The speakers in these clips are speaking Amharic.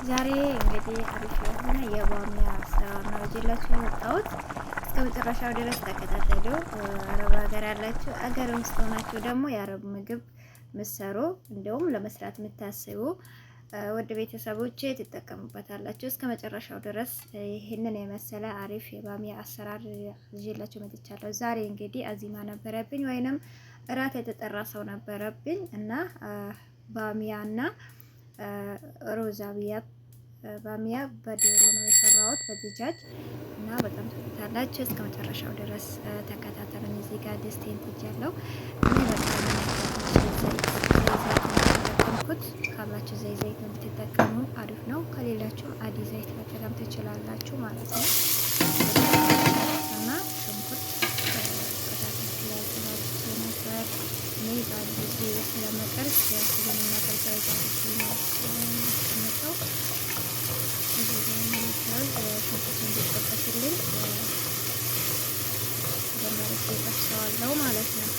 ዛሬ እንግዲህ አሪፍ የሆነ የባሚያ አሰራር ነው ይዤላችሁ የመጣሁት። እስከ መጨረሻው ድረስ ተከታተሉ። አረብ ሀገር ያላችሁ፣ አገር ውስጥ ሆናችሁ ደግሞ የአረብ ምግብ ምሰሩ እንዲሁም ለመስራት የምታስቡ ወደ ቤተሰቦቼ ትጠቀሙበታላችሁ። እስከ መጨረሻው ድረስ ይህንን የመሰለ አሪፍ የባሚያ አሰራር ይዤላችሁ መጥቻለሁ። ዛሬ እንግዲህ አዚማ ነበረብኝ ወይንም እራት የተጠራ ሰው ነበረብኝ እና ባሚያና ሮዛቢያ ባሚያ በዶሮ ነው የሰራሁት በድጃጅ እና በጣም ትወዱታላችሁ። እስከ መጨረሻው ድረስ ተከታተሉኝ። እዚህ ጋር ደስቴን ትጃለሁ። እኔ በጣም ተጠቀምኩት። ካላችሁ ዘይት የምትጠቀሙ አሪፍ ነው። ከሌላችሁም አዲ ዘይት መጠቀም ትችላላችሁ ማለት ነው። እና ሽንኩርት ነበር እኔ በአንድ ጊዜ ስለመቀርስ ያስብን ነገር ጋይዛችሁ ነው መጣው እዚህ ሽንኩርት እንዲጠበስልኝ በማለት እጠብሰዋለሁ ማለት ነው።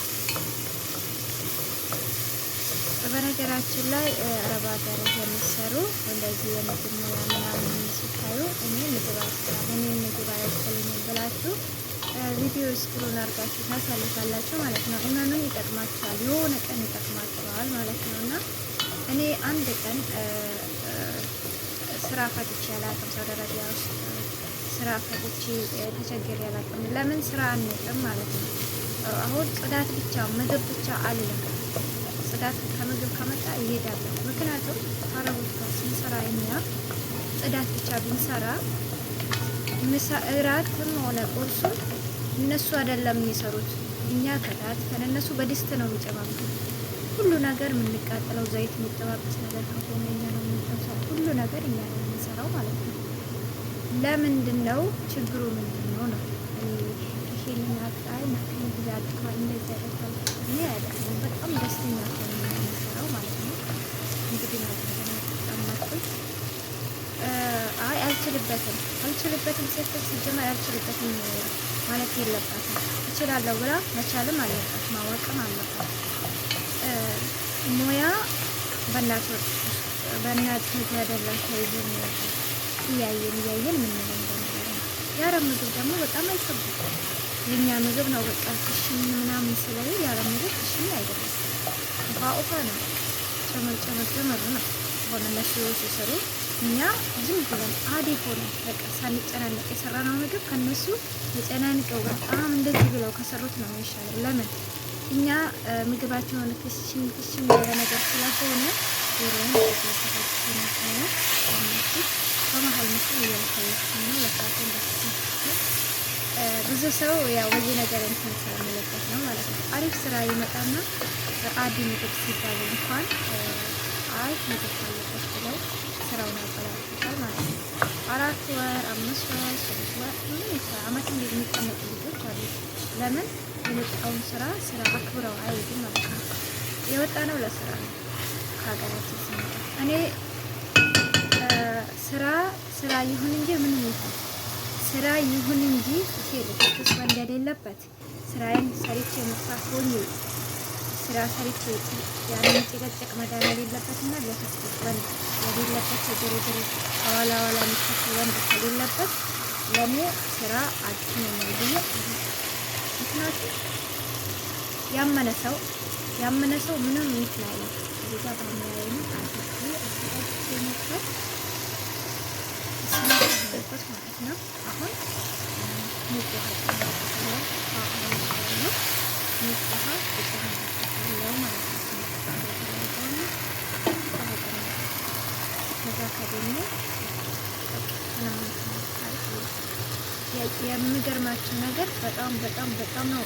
በነገራችን ላይ አረብ ሀገር የሚሰሩ እንደዚህ የምግብ ሙያ ምናምን ስታዩ እኔ ምግብ አልሰራም እኔ ምግብ አይወሰልኝም ብላችሁ ቪዲዮ ስክሮል አድርጋችሁ ታሳልፋላችሁ ማለት ነው። እመኑን ይጠቅማችኋል፣ የሆነ ቀን ይጠቅማችኋል ማለት ነው። እና እኔ አንድ ቀን ስራ ፈትቼ አላውቅም። ሳውዲ አረቢያ ውስጥ ስራ ፈትቼ ተቸግሬ አላውቅም። ለምን ስራ አንጥም ማለት ነው። አሁን ጽዳት ብቻ ምግብ ብቻ አለ። ጽዳት ከምግብ ከመጣ ይሄዳል። ምክንያቱም አረቦች ጋር ስንሰራ እኛ ጽዳት ብቻ ብንሰራ እራትም ሆነ ቁርሱን እነሱ አይደለም የሚሰሩት፣ እኛ ከታት ከነሱ በድስት ነው የሚጨማምሩት። ሁሉ ነገር የምንቃጠለው ዘይት የሚጠባበስ ነገር ከሆነ እኛ ነው የምንጠብሰው። ሁሉ ነገር እኛ ነው የምንሰራው ማለት ነው። ለምንድን ነው ችግሩ? ምንድን ነው ነው ይሄን ያጣይ ማከኝ ያጣ እንደዛ ያጣው እኔ አይደለም። በጣም ደስተኛ ሆኜ ነው የምሰራው ማለት ነው። እንግዲህ ማለት ነው ተጣማጥኩት። አልችልበትም ሴቶች ሲጀመር አልችልበትም ማለት የለባትም። እችላለሁ ብላ መቻልም አለባት፣ ማወቅም አለባት። ሙያ በእናት አይደለም ተይዘን እያየን ምን እንደምንደረግ የአረብ ምግብ ደግሞ በጣም አይከብድም። የኛ ምግብ ነው በቃ ክሽን ምናምን ስለዚህ የአረብ ምግብ ክሽን አይደለም፣ ውሃ ነው፣ ጨመር ነው ሆነ እነሱ ሲሰሩ እኛ ዝም ብለን አዲ ሆነ በቃ ሳንጨናነቅ የሰራነው ምግብ ከነሱ ተጨናንቀው በጣም እንደዚህ ብለው ከሰሩት ነው ይሻላል። ለምን እኛ ምግባቸውን ክሽን ያለ ነገር ስለሆነ ዶሮውን በመሀል ምስል እያልከለክና ለሳትን ብዙ ሰው ያው በዚህ ነገር እንትን ስለሚለበት ነው ማለት ነው። አሪፍ ስራ ይመጣና አዲ ምግብ ሲባል እንኳን አይ ምግብ ካለበት ብለው ስራውን ያበላሹታል ማለት ነው። 4 ወር 5 ወር 6 ወር አመት የሚቀመጡ ልጆች አሉ። ለምን የመጣውን ስራ አክብረው አይይዙም ማለት ነው። የወጣ ነው ለስራ ነው ከሀገራችን ስንመጣ። እኔ ስራ ይሁን እንጂ ምንም ይሁን ስራ ይሁን እንጂ ልጆች እንደሌለበት ስራዬን ሰርቼ መስራት ሆኜ ስራ ሰርቼ ያንን ጭቅጭቅ መዳን የሌለበትና ለፍስፍስ ወንድ የሌለበት ግርግር ኋላ የሚከተል ወንድ ከሌለበት ለእኔ ስራ አድክሞኛል ብዬ ምክንያቱም ያመነ ሰው ምንም እንትን አይነት እዚህ ጋር ባሚያየን አድርጌ አዘጋጅቼ ነበር ስናበት ማለት ነው። አሁን ሙቅ ውሃ ጨምራለሁ ማለት ነው። ከዛ ካገኘ የሚገርማችሁ ነገር በጣም ነው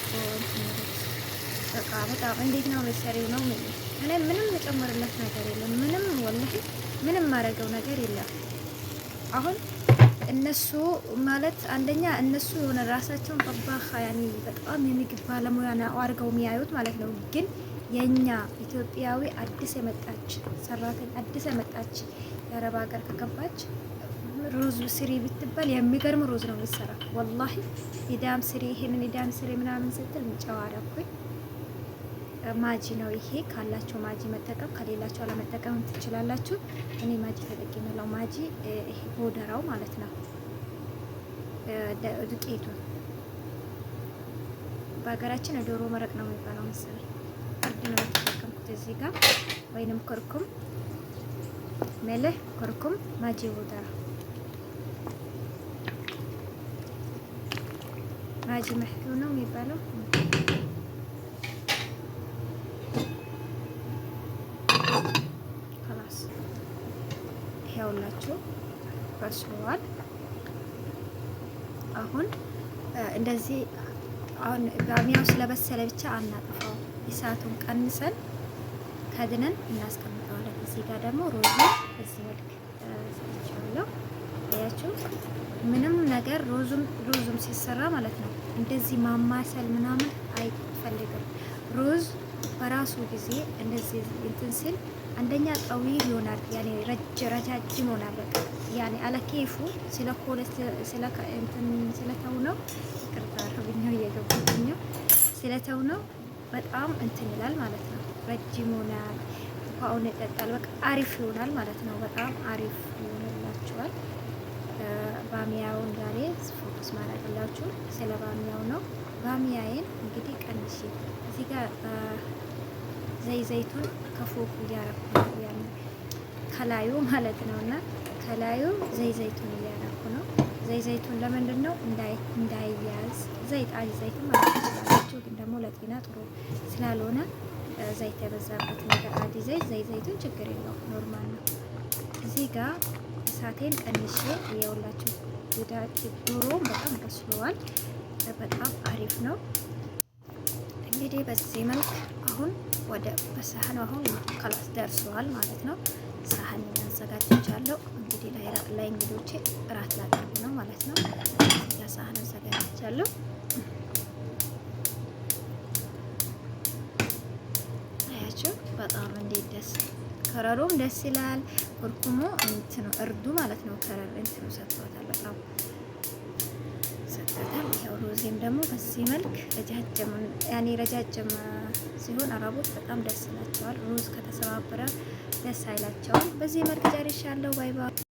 በቃ በጣም እንዴት ነው መሰሪው ነው ምን እኔ ምንም መጨመርለት ነገር የለም። ምንም ወላሂ ምንም ማረገው ነገር የለም። አሁን እነሱ ማለት አንደኛ እነሱ የሆነ ራሳቸውን ጠባኻ ያኔ በጣም የምግብ ባለሙያ ነው አድርገው የሚያዩት ማለት ነው። ግን የኛ ኢትዮጵያዊ አዲስ የመጣች ሰራተኛ አዲስ የመጣች የአረብ ሀገር ከገባች ሩዝ ስሪ ብትባል የሚገርም ሩዝ ነው የምትሰራ ወላሂ። ኢዳም ስሪ ይሄንን ኢዳም ስሪ ምናምን ስትል ምንጨው አደረኩኝ። ማጂ ነው ይሄ። ካላችሁ ማጂ መጠቀም ከሌላችሁ አለመጠቀም ትችላላችሁ። እኔ ማጂ ተጠቅሜ ነው ነው ማጂ ይሄ ቦደራው ማለት ነው። ዱቄቱን በሀገራችን ዶሮ መረቅ ነው የሚባለው መሰለኝ። እርድ ነው የተጠቀምኩት እዚህ ጋር ወይንም ኩርኩም፣ መልህ፣ ኩርኩም፣ ማጂ ቦደራ፣ ማጂ መህሉ ነው የሚባለው። خلاص ይኸውላችሁ በስሏል። አሁን እንደዚህ አሁን ባሚያው ስለበሰለ ብቻ አናጥፋው። እሳቱን ቀንሰን ከድነን እናስቀምጠዋለን። እዚህ ጋር ደግሞ ሮዝ እዚህ መልክ ሰጥቻለሁ። አያችሁ ምንም ነገር ሮዙም ሲሰራ ማለት ነው እንደዚህ ማማሰል ምናምን አይፈልግም። ሮዝ በራሱ ጊዜ እንደዚህ እንትን ሲል አንደኛ ጠዊል ይሆናል፣ ያኔ ረጃጅም ይሆናል። በቃ ያኔ አለኬፉ ስለተው ነው ይቅርታ፣ አረብኛው እየገባኝ ስለተው ነው በጣም እንትን ይላል ማለት ነው። ረጅም ይሆናል፣ ውሃውን ይጠጣል። በቃ አሪፍ ይሆናል ማለት ነው። በጣም አሪፍ ይሆንላችኋል። ባሚያውን ዛሬ ፎከስ ማድረግላችሁ ስለ ባሚያው ነው። ባሚያዬን እንግዲህ ቀንሼ እዚህ ጋር ዘይቱን ከፎቁ እያረኩ ነው፣ ያን ከላዩ ማለት ነውና ከላዩ ዘይቱን እያረኩ ነው። ዘይቱን ለምንድን ነው እንዳይያዝ ዘይት ማለት ነው። ግን ደግሞ ለጤና ጥሩ ስላልሆነ ዘይት የበዛበት ነገር አዲ ዘይቱን ችግር የለውም ኖርማል ነው። እዚህ ጋር እሳቴን ቀንሼ እየውላችሁ ዶሮ በጣም በስሏል። በጣም አሪፍ ነው። እንግዲህ በዚህ መልክ አሁን ወደ በሳህኑ አሁን ከላስ ደርሰዋል ማለት ነው። ሳህን አዘጋጅቻለሁ። እንግዲህ ላይ እንግዶቼ እራት ላቀርብ ነው ማለት ነው። ያ ሳህን አዘጋጅቻለሁ። አያችሁ በጣም እንዴት ደስ ከረሩም ደስ ይላል። ኩርኩሙ እንትኑ እርዱ ማለት ነው። ከረር እንትኑ ሰጥቷታል፣ በጣም ሰጥቷታል። ያው ሮዜም ደግሞ በዚህ መልክ ረጃጅም ሲሆን አረቦች በጣም ደስ ይላቸዋል። ሮዝ ከተሰባበረ ደስ አይላቸውም። በዚህ መልክ ጨርሻለሁ። ባይ ባይ።